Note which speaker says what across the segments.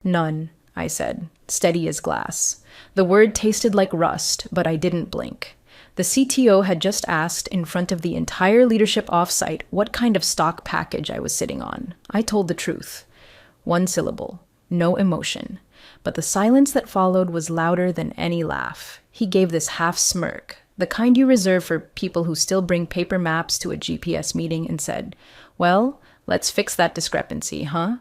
Speaker 1: None, I said, steady as glass. The word tasted like rust, but I didn't blink. The CTO had just asked in front of the entire leadership offsite what kind of stock package I was sitting on. I told the truth. One syllable. No emotion. But the silence that followed was louder than any laugh. He gave this half smirk, the kind you reserve for people who still bring paper maps to a GPS meeting, and said, "Well, let's fix that discrepancy, huh?"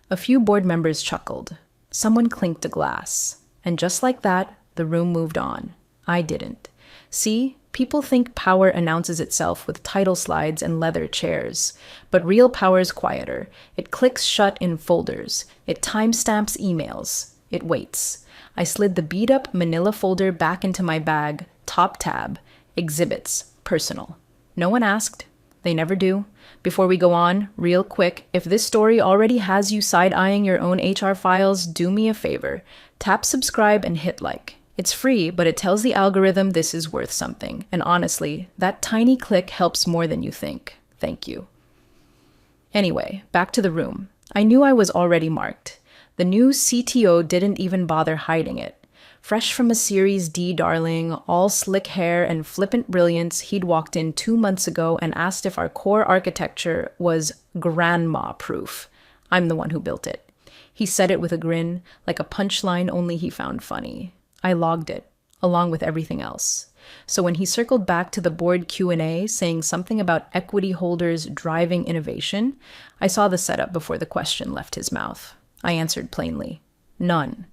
Speaker 1: A few board members chuckled. Someone clinked a glass. And just like that, the room moved on. I didn't. See, people think power announces itself with title slides and leather chairs. But real power's quieter. It clicks shut in folders. It timestamps emails. It waits. I slid the beat-up manila folder back into my bag, top tab, exhibits, personal. No one asked. They never do. Before we go on, real quick, if this story already has you side-eyeing your own HR files, do me a favor. Tap subscribe and hit like. It's free, but it tells the algorithm this is worth something. And honestly, that tiny click helps more than you think. Thank you. Anyway, back to the room. I knew I was already marked. The new CTO didn't even bother hiding it. Fresh from a Series D darling, all slick hair and flippant brilliance, he'd walked in 2 months ago and asked if our core architecture was grandma-proof. I'm the one who built it. He said it with a grin, like a punchline only he found funny. I logged it, along with everything else. So when he circled back to the board Q&A saying something about equity holders driving innovation, I saw the setup before the question left his mouth. I answered plainly, none.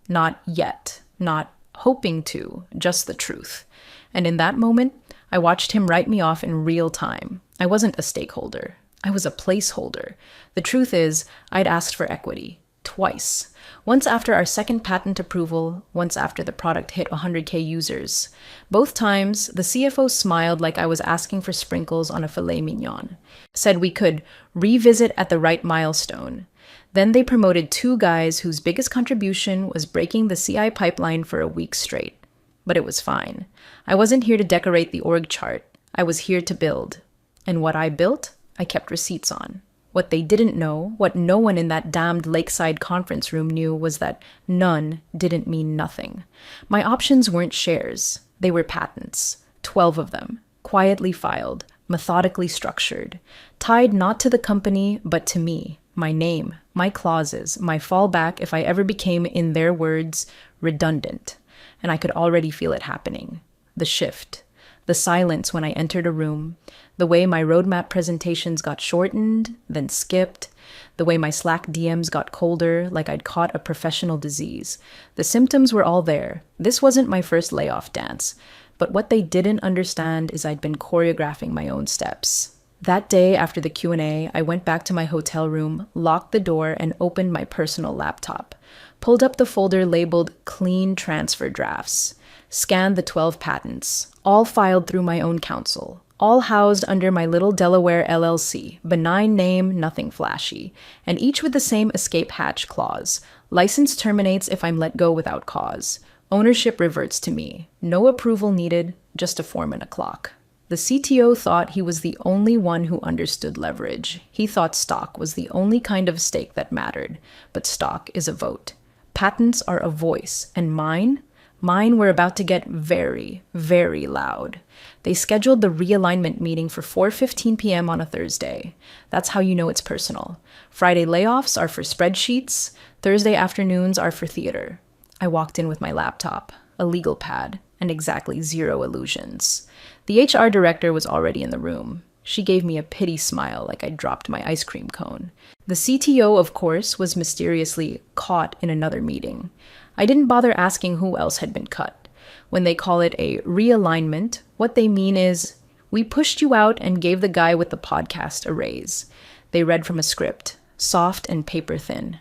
Speaker 1: Not yet. Not hoping to, just the truth. And in that moment, I watched him write me off in real time. I wasn't a stakeholder. I was a placeholder. The truth is, I'd asked for equity. Twice. Once after our second patent approval, once after the product hit 100K users. Both times, the CFO smiled like I was asking for sprinkles on a filet mignon. Said we could revisit at the right milestone. Then they promoted 2 guys whose biggest contribution was breaking the CI pipeline for a week straight. But it was fine. I wasn't here to decorate the org chart. I was here to build. And what I built, I kept receipts on. What they didn't know, what no one in that damned lakeside conference room knew, was that none didn't mean nothing. My options weren't shares. They were patents. 12 of them. Quietly filed. Methodically structured. Tied not to the company, but to me. My name, my clauses, my fallback if I ever became, in their words, redundant. And I could already feel it happening. The shift. The silence when I entered a room. The way my roadmap presentations got shortened, then skipped. The way my Slack DMs got colder, like I'd caught a professional disease. The symptoms were all there. This wasn't my first layoff dance. But what they didn't understand is I'd been choreographing my own steps. That day after the Q&A, I went back to my hotel room, locked the door, and opened my personal laptop. Pulled up the folder labeled Clean Transfer Drafts. Scanned the 12 patents, all filed through my own counsel. All housed under my little Delaware LLC, benign name, nothing flashy, and each with the same escape hatch clause. License terminates if I'm let go without cause. Ownership reverts to me. No approval needed, just a form and a clock. The CTO thought he was the only one who understood leverage. He thought stock was the only kind of stake that mattered. But stock is a vote. Patents are a voice. And mine were about to get very, very loud. They scheduled the realignment meeting for 4:15 p.m. on a Thursday. That's how you know it's personal. Friday layoffs are for spreadsheets. Thursday afternoons are for theater. I walked in with my laptop, a legal pad, and exactly 0 illusions. The HR director was already in the room. She gave me a pity smile like I'd dropped my ice cream cone. The CTO, of course, was mysteriously caught in another meeting. I didn't bother asking who else had been cut. When they call it a realignment, what they mean is, we pushed you out and gave the guy with the podcast a raise. They read from a script, soft and paper thin.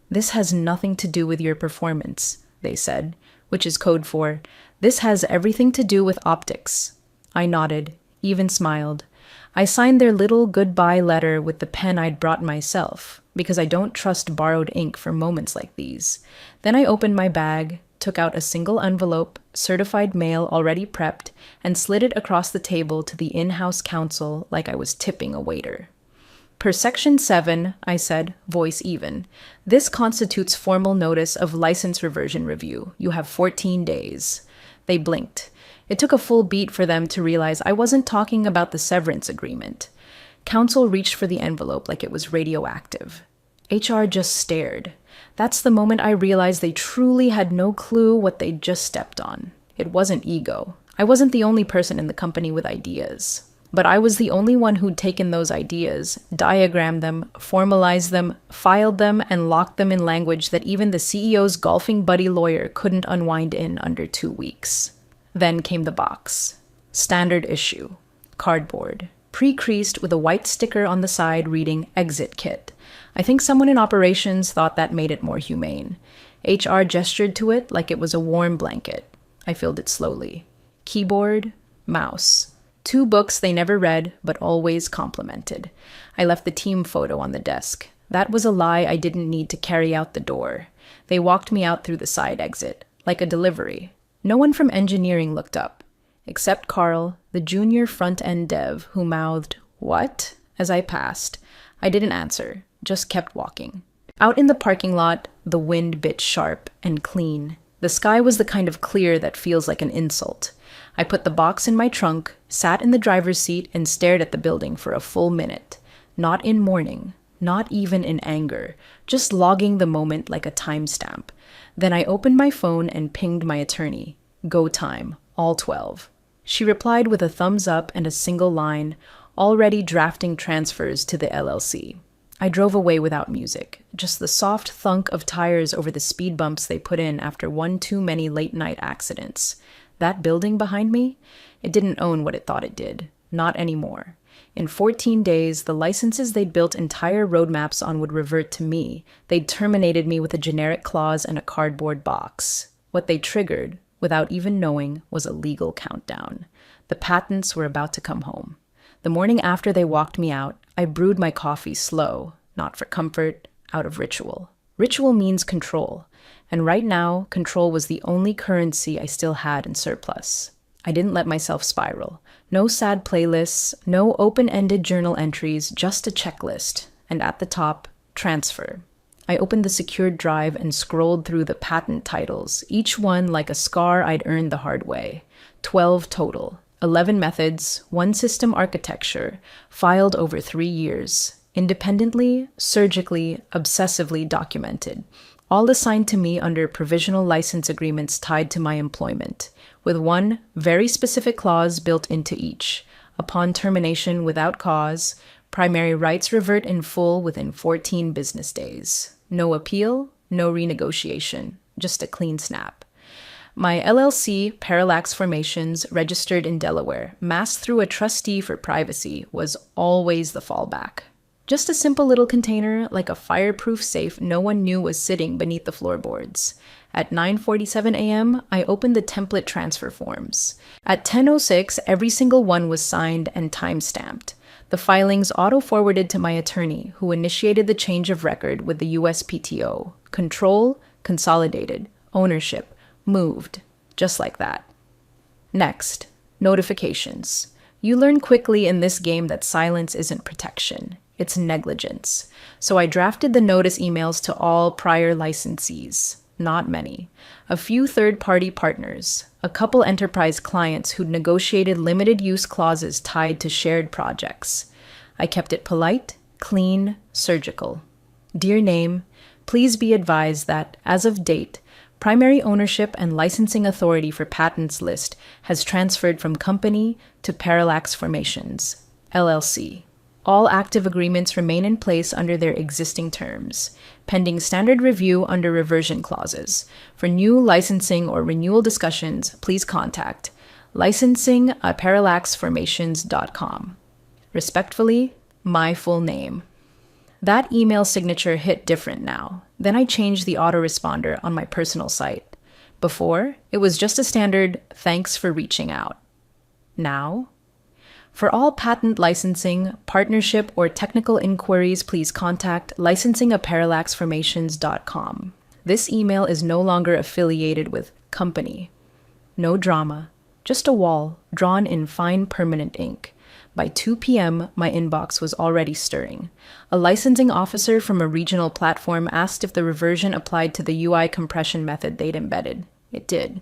Speaker 1: This has nothing to do with your performance, they said, which is code for, this has everything to do with optics. I nodded, even smiled. I signed their little goodbye letter with the pen I'd brought myself, because I don't trust borrowed ink for moments like these. Then I opened my bag, took out a single envelope, certified mail already prepped, and slid it across the table to the in-house counsel like I was tipping a waiter. Per Section 7, I said, voice even. This constitutes formal notice of license reversion review. You have 14 days. They blinked. It took a full beat for them to realize I wasn't talking about the severance agreement. Counsel reached for the envelope like it was radioactive. HR just stared. That's the moment I realized they truly had no clue what they'd just stepped on. It wasn't ego. I wasn't the only person in the company with ideas. But I was the only one who'd taken those ideas, diagrammed them, formalized them, filed them, and locked them in language that even the CEO's golfing buddy lawyer couldn't unwind in under 2 weeks. Then came the box. Standard issue. Cardboard. Pre-creased with a white sticker on the side reading Exit Kit. I think someone in operations thought that made it more humane. HR gestured to it like it was a warm blanket. I filled it slowly. Keyboard, mouse. 2 books they never read, but always complimented. I left the team photo on the desk. That was a lie I didn't need to carry out the door. They walked me out through the side exit, like a delivery. No one from engineering looked up, except Carl, the junior front-end dev, who mouthed, "What?" as I passed. I didn't answer, just kept walking. Out in the parking lot, the wind bit sharp and clean. The sky was the kind of clear that feels like an insult. I put the box in my trunk, sat in the driver's seat, and stared at the building for a full minute. Not in mourning, not even in anger, just logging the moment like a timestamp. Then I opened my phone and pinged my attorney. Go time, all 12. She replied with a thumbs up and a single line, already drafting transfers to the LLC. I drove away without music, just the soft thunk of tires over the speed bumps they put in after one too many late-night accidents. That building behind me, it didn't own what it thought it did. Not anymore. In 14 days, the licenses they'd built entire roadmaps on would revert to me. They'd terminated me with a generic clause and a cardboard box. What they triggered, without even knowing, was a legal countdown. The patents were about to come home. The morning after they walked me out, I brewed my coffee slow, not for comfort, out of ritual. Ritual means control. And right now, control was the only currency I still had in surplus. I didn't let myself spiral. No sad playlists, no open-ended journal entries, just a checklist. And at the top, transfer. I opened the secured drive and scrolled through the patent titles, each one like a scar I'd earned the hard way. 12 total. 11 methods, 1 system architecture, filed over 3 years. Independently, surgically, obsessively documented. All assigned to me under provisional license agreements tied to my employment, with one very specific clause built into each. Upon termination without cause, primary rights revert in full within 14 business days. No appeal, no renegotiation, just a clean snap. My LLC, Parallax Formations, registered in Delaware, masked through a trustee for privacy, was always the fallback. Just a simple little container, like a fireproof safe no one knew was sitting beneath the floorboards. At 9:47 a.m., I opened the template transfer forms. At 10:06, every single one was signed and time-stamped. The filings auto-forwarded to my attorney, who initiated the change of record with the USPTO. Control, consolidated, ownership, moved, just like that. Next, notifications. You learn quickly in this game that silence isn't protection. It's negligence. So I drafted the notice emails to all prior licensees. Not many. A few third-party partners. A couple enterprise clients who'd negotiated limited use clauses tied to shared projects. I kept it polite, clean, surgical. Dear name, please be advised that, as of date, primary ownership and licensing authority for patents list has transferred from company to Parallax Formations, LLC. All active agreements remain in place under their existing terms, pending standard review under reversion clauses. For new licensing or renewal discussions, please contact licensing@parallaxformations.com. Respectfully, my full name. That email signature hit different now. Then I changed the autoresponder on my personal site. Before, it was just a standard, "Thanks for reaching out." Now, for all patent licensing, partnership, or technical inquiries, please contact licensing@parallaxformations.com. This email is no longer affiliated with company. No drama, just a wall drawn in fine permanent ink. By 2 p.m., my inbox was already stirring. A licensing officer from a regional platform asked if the reversion applied to the UI compression method they'd embedded. It did.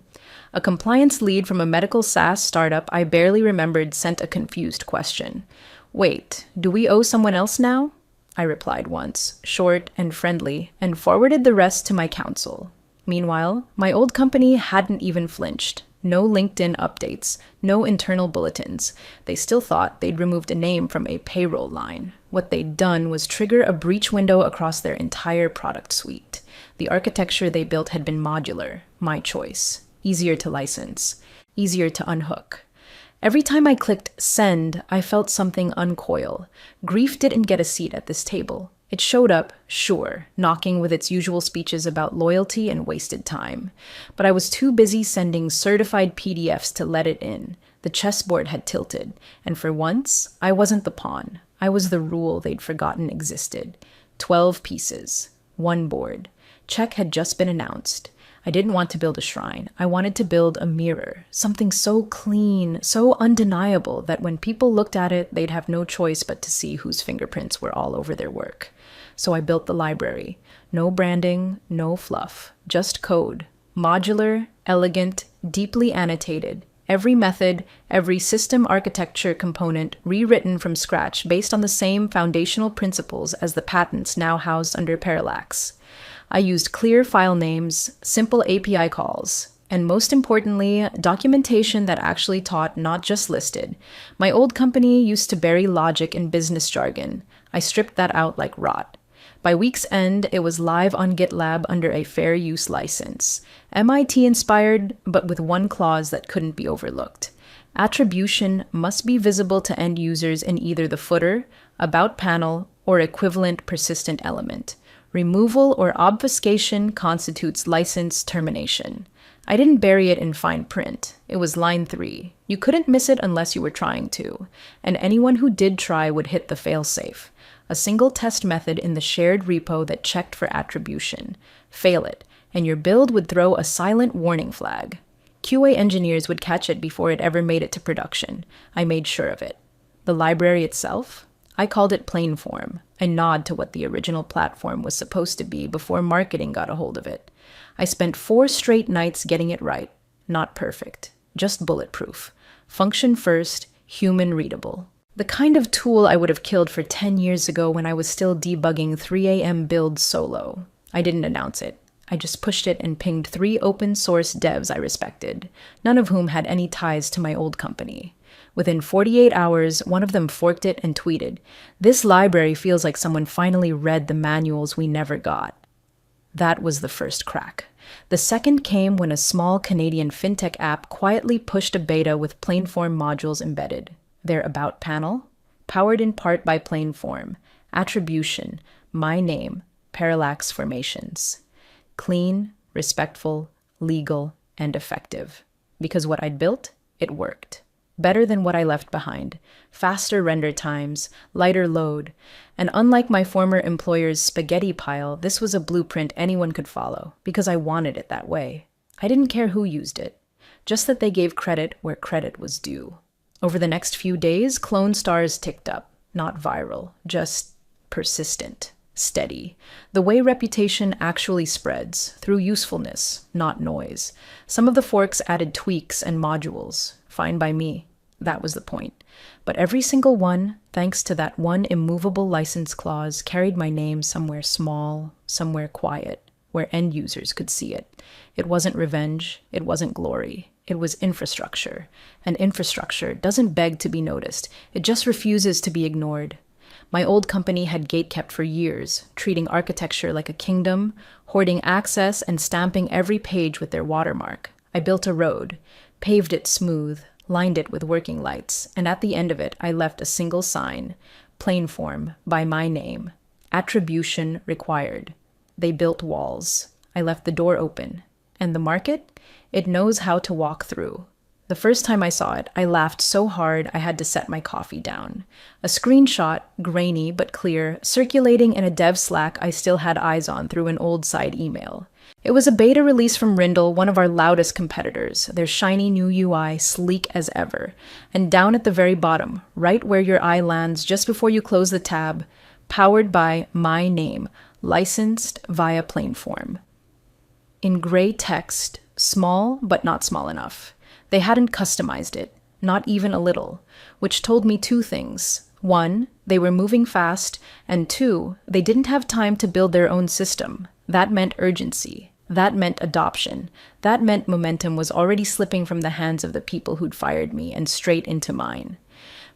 Speaker 1: A compliance lead from a medical SaaS startup I barely remembered sent a confused question. "Wait, do we owe someone else now?" I replied once, short and friendly, and forwarded the rest to my counsel. Meanwhile, my old company hadn't even flinched. No LinkedIn updates, no internal bulletins. They still thought they'd removed a name from a payroll line. What they'd done was trigger a breach window across their entire product suite. The architecture they built had been modular, my choice. Easier to license, easier to unhook. Every time I clicked send, I felt something uncoil. Grief didn't get a seat at this table. It showed up, sure, knocking with its usual speeches about loyalty and wasted time. But I was too busy sending certified PDFs to let it in. The chessboard had tilted, and for once, I wasn't the pawn. I was the rule they'd forgotten existed. 12 pieces. One board. Check had just been announced. I didn't want to build a shrine. I wanted to build a mirror, something so clean, so undeniable that when people looked at it, they'd have no choice but to see whose fingerprints were all over their work. So I built the library. No branding, no fluff, just code. Modular, elegant, deeply annotated. Every method, every system architecture component rewritten from scratch based on the same foundational principles as the patents now housed under Parallax. I used clear file names, simple API calls, and most importantly, documentation that actually taught, not just listed. My old company used to bury logic in business jargon. I stripped that out like rot. By week's end, it was live on GitLab under a fair use license. MIT inspired, but with one clause that couldn't be overlooked. Attribution must be visible to end users in either the footer, about panel, or equivalent persistent element. Removal or obfuscation constitutes license termination. I didn't bury it in fine print. It was line 3. You couldn't miss it unless you were trying to. And anyone who did try would hit the failsafe. A single test method in the shared repo that checked for attribution. Fail it, and your build would throw a silent warning flag. QA engineers would catch it before it ever made it to production. I made sure of it. The library itself? I called it Plainform, a nod to what the original platform was supposed to be before marketing got a hold of it. I spent 4 straight nights getting it right. Not perfect, just bulletproof. Function first, human readable. The kind of tool I would have killed for 10 years ago when I was still debugging 3 a.m. builds solo. I didn't announce it. I just pushed it and pinged 3 open source devs I respected, none of whom had any ties to my old company. Within 48 hours, one of them forked it and tweeted, "This library feels like someone finally read the manuals we never got." That was the first crack. The second came when a small Canadian fintech app quietly pushed a beta with Plainform modules embedded. Their About panel, powered in part by Plainform, attribution, my name, Parallax Formations. Clean, respectful, legal, and effective. Because what I'd built, it worked. Better than what I left behind. Faster render times, lighter load. And unlike my former employer's spaghetti pile, this was a blueprint anyone could follow, because I wanted it that way. I didn't care who used it, just that they gave credit where credit was due. Over the next few days, clone stars ticked up, not viral, just persistent, steady. The way reputation actually spreads, through usefulness, not noise. Some of the forks added tweaks and modules. Fine by me. That was the point. But every single one, thanks to that one immovable license clause, carried my name somewhere small, somewhere quiet, where end users could see it. It wasn't revenge. It wasn't glory. It was infrastructure. And infrastructure doesn't beg to be noticed. It just refuses to be ignored. My old company had gatekept for years, treating architecture like a kingdom, hoarding access and stamping every page with their watermark. I built a road, paved it smooth, lined it with working lights, and at the end of it, I left a single sign, Plainform, by my name, attribution required. They built walls. I left the door open. And the market? It knows how to walk through. The first time I saw it, I laughed so hard I had to set my coffee down. A screenshot, grainy but clear, circulating in a dev Slack I still had eyes on through an old side email. It was a beta release from Rindle, one of our loudest competitors, their shiny new UI, sleek as ever. And down at the very bottom, right where your eye lands just before you close the tab, powered by my name, licensed via Plainform. In gray text, small but not small enough. They hadn't customized it, not even a little, which told me two things. One, they were moving fast, and two, they didn't have time to build their own system. That meant urgency. That meant adoption. That meant momentum was already slipping from the hands of the people who'd fired me and straight into mine.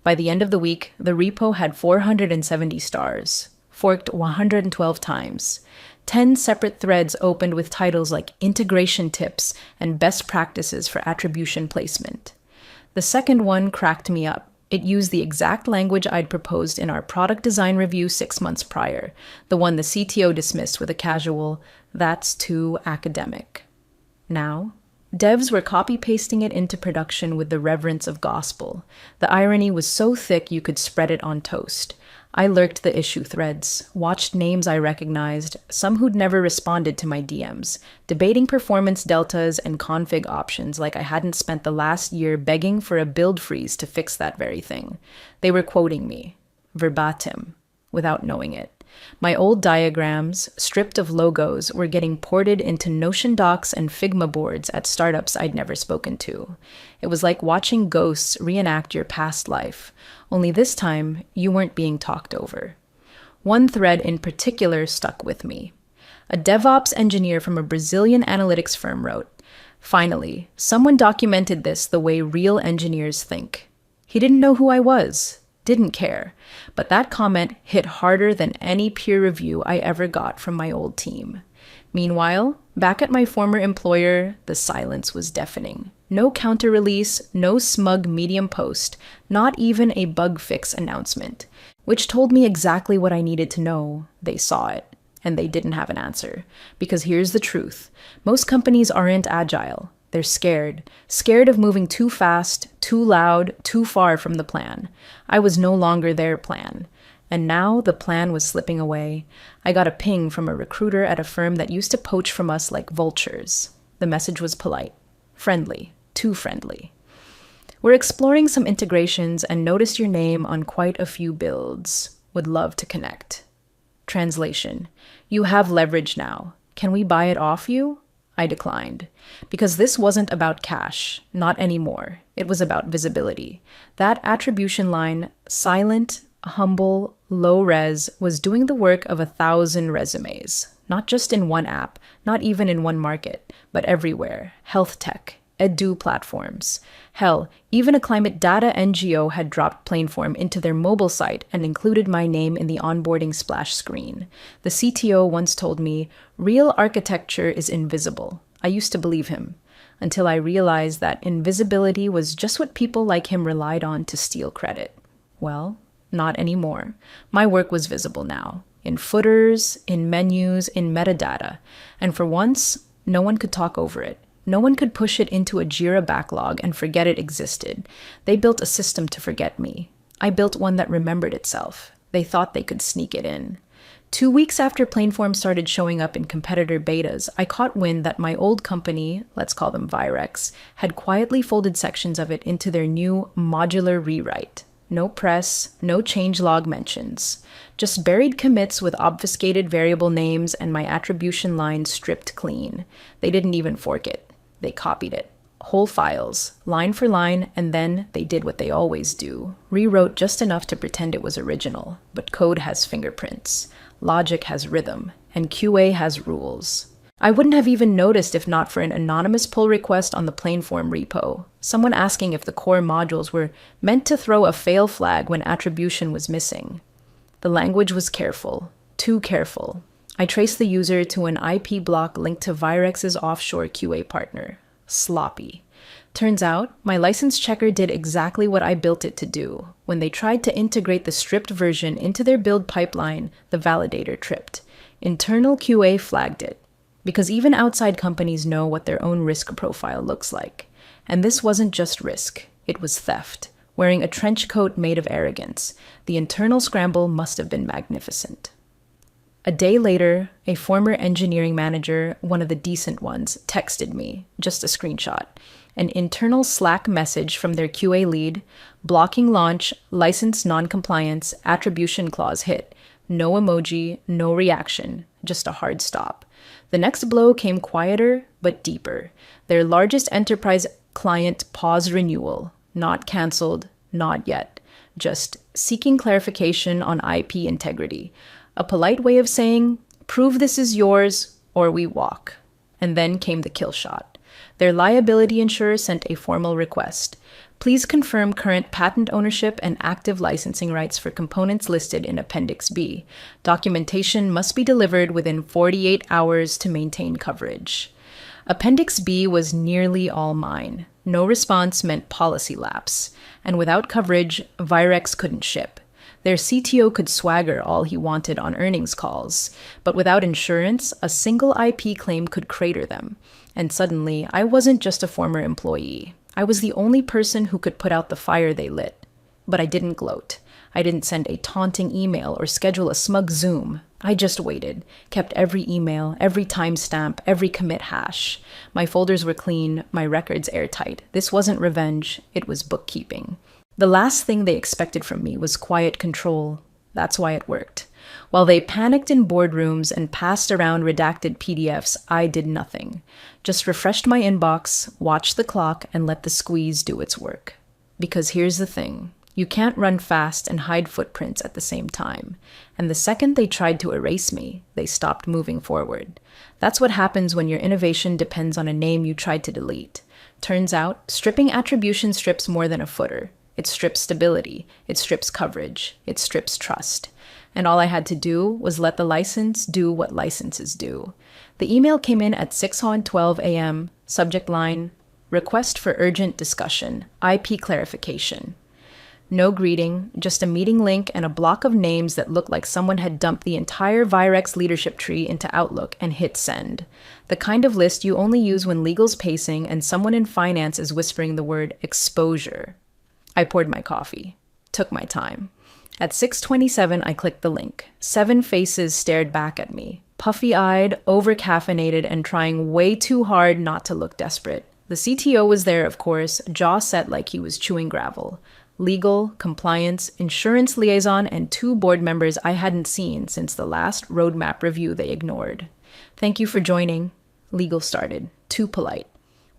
Speaker 1: By the end of the week, the repo had 470 stars, forked 112 times. 10 separate threads opened with titles like Integration Tips and Best Practices for Attribution Placement. The second one cracked me up. It used the exact language I'd proposed in our product design review 6 months prior, the one the CTO dismissed with a casual, "That's too academic." Now, devs were copy-pasting it into production with the reverence of gospel. The irony was so thick you could spread it on toast. I lurked the issue threads, watched names I recognized, some who'd never responded to my DMs, debating performance deltas and config options like I hadn't spent the last year begging for a build freeze to fix that very thing. They were quoting me, verbatim, without knowing it. My old diagrams, stripped of logos, were getting ported into Notion docs and Figma boards at startups I'd never spoken to. It was like watching ghosts reenact your past life, only this time you weren't being talked over. One thread in particular stuck with me. A DevOps engineer from a Brazilian analytics firm wrote, "Finally, someone documented this the way real engineers think." He didn't know who I was. Didn't care, but that comment hit harder than any peer review I ever got from my old team. Meanwhile, back at my former employer, the silence was deafening. No counter release, no smug Medium post, not even a bug fix announcement, which told me exactly what I needed to know. They saw it, and they didn't have an answer. Because here's the truth. Most companies aren't agile. They're scared of moving too fast, too loud, too far from the plan. I was no longer their plan. And now the plan was slipping away. I got a ping from a recruiter at a firm that used to poach from us like vultures. The message was polite, friendly, too friendly. "We're exploring some integrations and noticed your name on quite a few builds. Would love to connect." Translation: "You have leverage now. Can we buy it off you?" I declined, because this wasn't about cash, not anymore. It was about visibility. That attribution line, silent, humble, low res, was doing the work of 1,000 resumes, not just in one app, not even in one market, but everywhere. Health tech, edu platforms. Hell, even a climate data NGO had dropped Plainform into their mobile site and included my name in the onboarding splash screen. The CTO once told me, "Real architecture is invisible." I used to believe him, until I realized that invisibility was just what people like him relied on to steal credit. Well, not anymore. My work was visible now, in footers, in menus, in metadata, and for once, no one could talk over it. No one could push it into a Jira backlog and forget it existed. They built a system to forget me. I built one that remembered itself. They thought they could sneak it in. 2 weeks after Plainform started showing up in competitor betas, I caught wind that my old company, let's call them Virex, had quietly folded sections of it into their new modular rewrite. No press, no changelog mentions. Just buried commits with obfuscated variable names and my attribution line stripped clean. They didn't even fork it. They copied it. Whole files, line for line, and then they did what they always do. Rewrote just enough to pretend it was original, but code has fingerprints, logic has rhythm, and QA has rules. I wouldn't have even noticed if not for an anonymous pull request on the Plainform repo, someone asking if the core modules were meant to throw a fail flag when attribution was missing. The language was careful, too careful. I traced the user to an IP block linked to Virex's offshore QA partner. Sloppy. Turns out, my license checker did exactly what I built it to do. When they tried to integrate the stripped version into their build pipeline, the validator tripped. Internal QA flagged it. Because even outside companies know what their own risk profile looks like. And this wasn't just risk, it was theft. Wearing a trench coat made of arrogance. The internal scramble must have been magnificent. A day later, a former engineering manager, one of the decent ones, texted me, just a screenshot, an internal Slack message from their QA lead, blocking launch, license non-compliance, attribution clause hit. No emoji, no reaction, just a hard stop. The next blow came quieter, but deeper. Their largest enterprise client paused renewal. Not canceled, not yet. Just seeking clarification on IP integrity. A polite way of saying, prove this is yours or we walk. And then came the kill shot. Their liability insurer sent a formal request. Please confirm current patent ownership and active licensing rights for components listed in Appendix B. Documentation must be delivered within 48 hours to maintain coverage. Appendix B was nearly all mine. No response meant policy lapse. And without coverage, Virex couldn't ship. Their CTO could swagger all he wanted on earnings calls, but without insurance, a single IP claim could crater them. And suddenly, I wasn't just a former employee. I was the only person who could put out the fire they lit. But I didn't gloat. I didn't send a taunting email or schedule a smug Zoom. I just waited, kept every email, every timestamp, every commit hash. My folders were clean, my records airtight. This wasn't revenge, it was bookkeeping. The last thing they expected from me was quiet control. That's why it worked. While they panicked in boardrooms and passed around redacted PDFs, I did nothing. Just refreshed my inbox, watched the clock, and let the squeeze do its work. Because here's the thing. You can't run fast and hide footprints at the same time. And the second they tried to erase me, they stopped moving forward. That's what happens when your innovation depends on a name you tried to delete. Turns out, stripping attribution strips more than a footer. It strips stability, it strips coverage, it strips trust. And all I had to do was let the license do what licenses do. The email came in at 6:12 a.m., subject line, request for urgent discussion, IP clarification. No greeting, just a meeting link and a block of names that looked like someone had dumped the entire Virex leadership tree into Outlook and hit send. The kind of list you only use when legal's pacing and someone in finance is whispering the word exposure. I poured my coffee, took my time. At 6:27, I clicked the link. 7 faces stared back at me, puffy-eyed, over-caffeinated, and trying way too hard not to look desperate. The CTO was there, of course, jaw set like he was chewing gravel. Legal, compliance, insurance liaison, and 2 board members I hadn't seen since the last roadmap review they ignored. Thank you for joining. Legal started, too polite.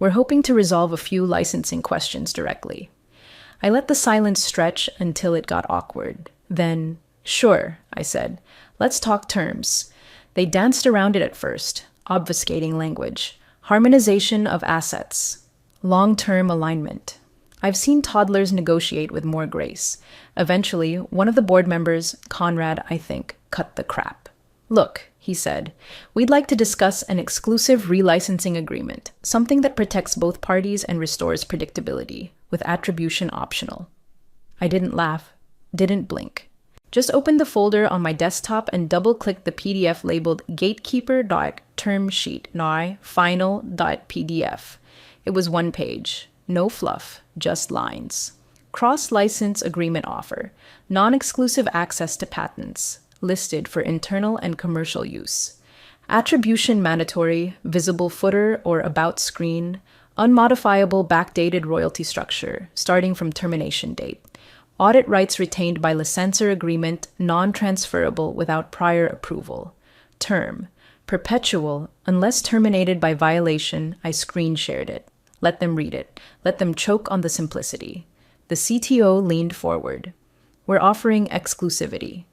Speaker 1: We're hoping to resolve a few licensing questions directly. I let the silence stretch until it got awkward. Then, sure, I said. Let's talk terms. They danced around it at first, obfuscating language. Harmonization of assets. Long-term alignment. I've seen toddlers negotiate with more grace. Eventually, one of the board members, Conrad, I think, cut the crap. Look, he said, we'd like to discuss an exclusive relicensing agreement, something that protects both parties and restores predictability, with attribution optional. I didn't laugh, didn't blink. Just opened the folder on my desktop and double-clicked the PDF labeled gatekeeper.termsheet.final.pdf. It was 1 page. No fluff, just lines. Cross-license agreement offer. Non-exclusive access to patents. Listed for internal and commercial use. Attribution mandatory, visible footer or about screen. Unmodifiable backdated royalty structure, starting from termination date. Audit rights retained by licensor agreement, non-transferable without prior approval. Term. Perpetual, unless terminated by violation. I screen shared it. Let them read it. Let them choke on the simplicity. The CTO leaned forward. We're offering exclusivity.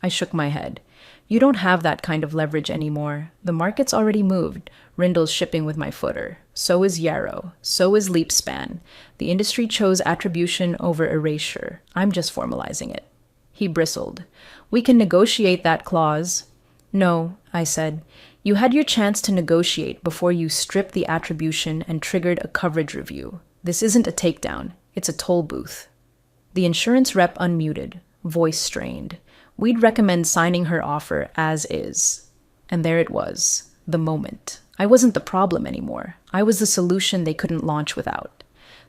Speaker 1: I shook my head. You don't have that kind of leverage anymore. The market's already moved. Rindle's shipping with my footer. So is Yarrow. So is LeapSpan. The industry chose attribution over erasure. I'm just formalizing it. He bristled. We can negotiate that clause. No, I said. You had your chance to negotiate before you stripped the attribution and triggered a coverage review. This isn't a takedown. It's a toll booth. The insurance rep unmuted, voice strained. We'd recommend signing her offer as is. And there it was, the moment. I wasn't the problem anymore. I was the solution they couldn't launch without.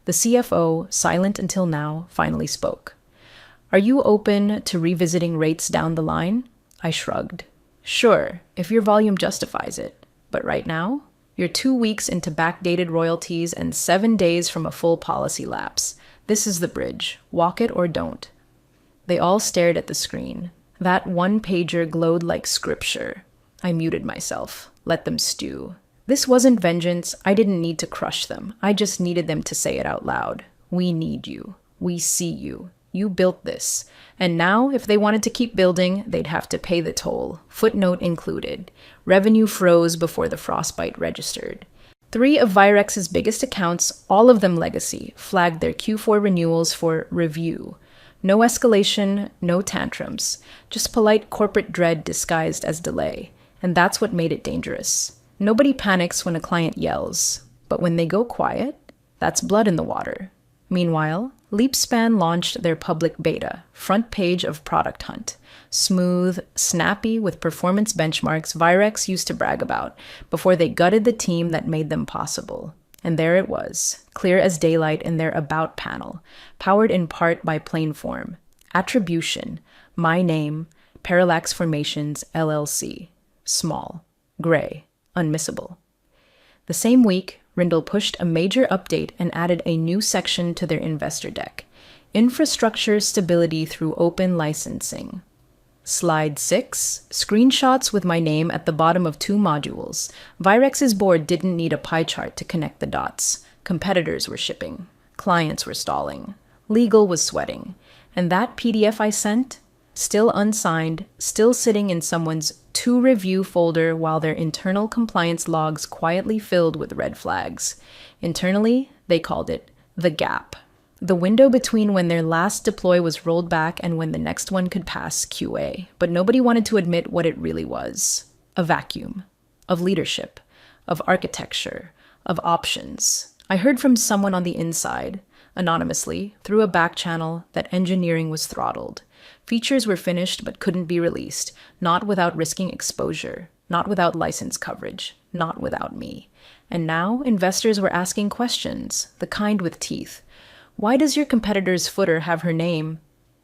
Speaker 1: The CFO, silent until now, finally spoke. Are you open to revisiting rates down the line? I shrugged. Sure, if your volume justifies it. But right now, you're 2 weeks into backdated royalties and 7 days from a full policy lapse. This is the bridge. Walk it or don't. They all stared at the screen. That one-pager glowed like scripture. I muted myself. Let them stew. This wasn't vengeance. I didn't need to crush them. I just needed them to say it out loud. We need you. We see you. You built this. And now, if they wanted to keep building, they'd have to pay the toll. Footnote included. Revenue froze before the frostbite registered. 3 of Virex's biggest accounts, all of them legacy, flagged their Q4 renewals for review. No escalation, no tantrums. Just polite corporate dread disguised as delay. And that's what made it dangerous. Nobody panics when a client yells. But when they go quiet, that's blood in the water. Meanwhile, LeapSpan launched their public beta, front page of Product Hunt. Smooth, snappy, with performance benchmarks Virex used to brag about before they gutted the team that made them possible. And there it was, clear as daylight in their About panel, powered in part by Plainform. Attribution, my name, Parallax Formations, LLC. Small, gray, unmissable. The same week, Rindle pushed a major update and added a new section to their investor deck. Infrastructure stability through open licensing. Slide 6, screenshots with my name at the bottom of 2 modules. Virex's board didn't need a pie chart to connect the dots. Competitors were shipping. Clients were stalling. Legal was sweating. And that PDF I sent? Still unsigned, still sitting in someone's to-review folder while their internal compliance logs quietly filled with red flags. Internally, they called it the gap. The window between when their last deploy was rolled back and when the next one could pass QA. But nobody wanted to admit what it really was. A vacuum. Of leadership. Of architecture. Of options. I heard from someone on the inside, anonymously, through a back channel, that engineering was throttled. Features were finished but couldn't be released, not without risking exposure, not without license coverage, not without me. And now investors were asking questions, the kind with teeth. Why does your competitor's footer have her name?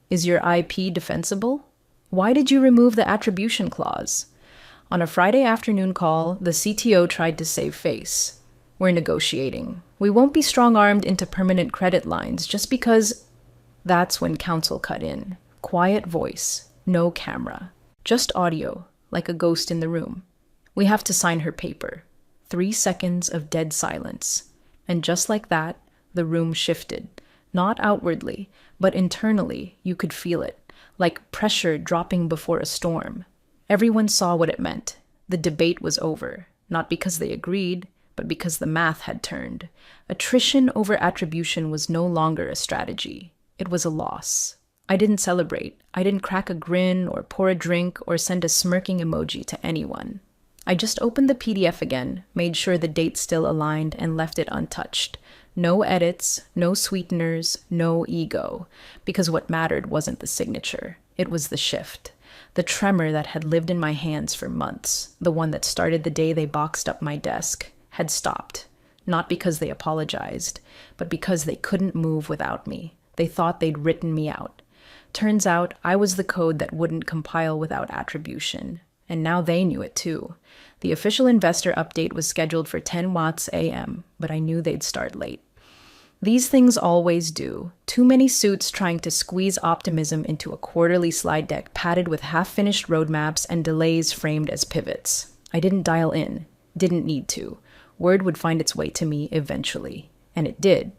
Speaker 1: Is your IP defensible? Why did you remove the attribution clause? On a Friday afternoon call, the CTO tried to save face. We're negotiating. We won't be strong-armed into permanent credit lines just because... That's when counsel cut in. Quiet voice, no camera, just audio, like a ghost in the room. We have to sign her paper. 3 seconds of dead silence. And just like that, the room shifted. Not outwardly, but internally, you could feel it, like pressure dropping before a storm. Everyone saw what it meant. The debate was over, not because they agreed, but because the math had turned. Attrition over attribution was no longer a strategy. It was a loss. I didn't celebrate. I didn't crack a grin or pour a drink or send a smirking emoji to anyone. I just opened the PDF again, made sure the date still aligned, and left it untouched. No edits, no sweeteners, no ego. Because what mattered wasn't the signature. It was the shift. The tremor that had lived in my hands for months, the one that started the day they boxed up my desk, had stopped. Not because they apologized, but because they couldn't move without me. They thought they'd written me out. Turns out I was the code that wouldn't compile without attribution. And now they knew it too. The official investor update was scheduled for 10 watts AM, but I knew they'd start late. These things always do. Too many suits trying to squeeze optimism into a quarterly slide deck padded with half-finished roadmaps and delays framed as pivots. I didn't dial in. Didn't need to. Word would find its way to me eventually. And it did.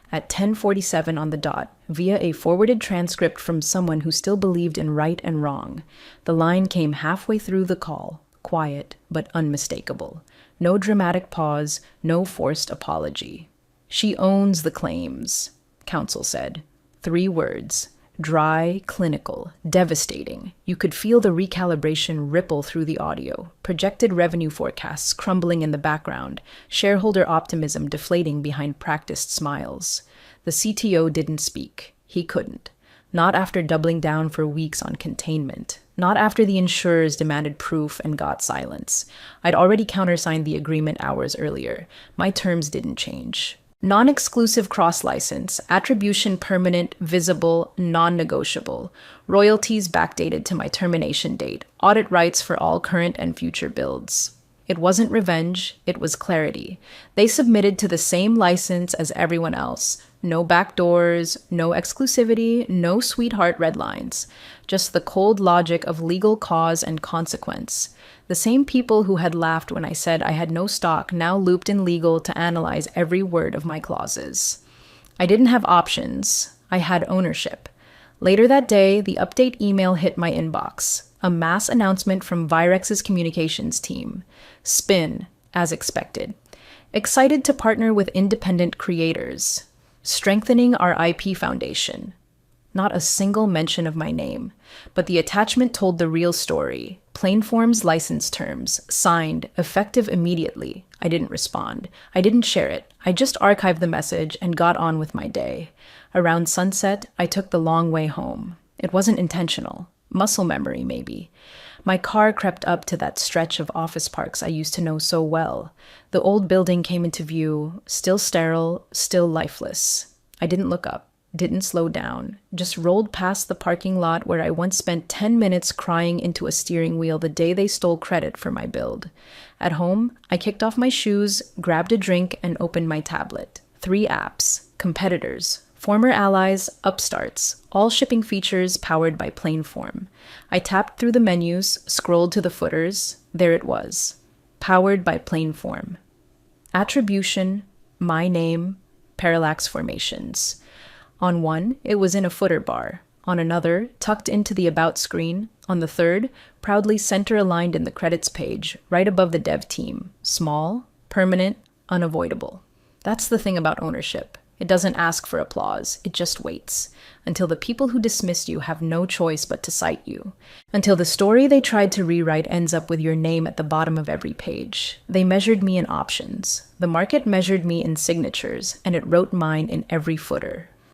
Speaker 1: At 10:47 on the dot, via a forwarded transcript from someone who still believed in right and wrong. The line came halfway through the call, quiet but unmistakable. No dramatic pause, no forced apology. She owns the claims, counsel said. 3 words. Dry, clinical, devastating. You could feel the recalibration ripple through the audio, projected revenue forecasts crumbling in the background, shareholder optimism deflating behind practiced smiles. The CTO didn't speak. He couldn't. Not after doubling down for weeks on containment. Not after the insurers demanded proof and got silence. I'd already countersigned the agreement hours earlier. My terms didn't change. Non-exclusive cross-license, attribution permanent, visible, non-negotiable, royalties backdated to my termination date, audit rights for all current and future builds. It wasn't revenge, it was clarity. They submitted to the same license as everyone else. No backdoors, no exclusivity, no sweetheart red lines. Just the cold logic of legal cause and consequence. The same people who had laughed when I said I had no stock now looped in legal to analyze every word of my clauses. I didn't have options. I had ownership. Later that day, the update email hit my inbox. A mass announcement from Virex's communications team. Spin, as expected. Excited to partner with independent creators. Strengthening our IP foundation. Not a single mention of my name, but the attachment told the real story. Plainform's license terms, signed, effective immediately. I didn't respond. I didn't share it. I just archived the message and got on with my day. Around sunset, I took the long way home. It wasn't intentional. Muscle memory, maybe. My car crept up to that stretch of office parks I used to know so well. The old building came into view, still sterile, still lifeless. I didn't look up. Didn't slow down, just rolled past the parking lot where I once spent 10 minutes crying into a steering wheel the day they stole credit for my build. At home, I kicked off my shoes, grabbed a drink, and opened my tablet. 3 apps, competitors, former allies, upstarts, all shipping features powered by Plainform. I tapped through the menus, scrolled to the footers. There it was. Powered by Plainform. Attribution, my name, parallax formations. On one, it was in a footer bar. On another, tucked into the About screen. On the third, proudly center-aligned in the credits page, right above the dev team. Small, permanent, unavoidable. That's the thing about ownership. It doesn't ask for applause. It just waits. Until the people who dismissed you have no choice but to cite you. Until the story they tried to rewrite ends up with your name at the bottom of every page. They measured me in options. The market measured me in signatures, and it wrote mine in every footer.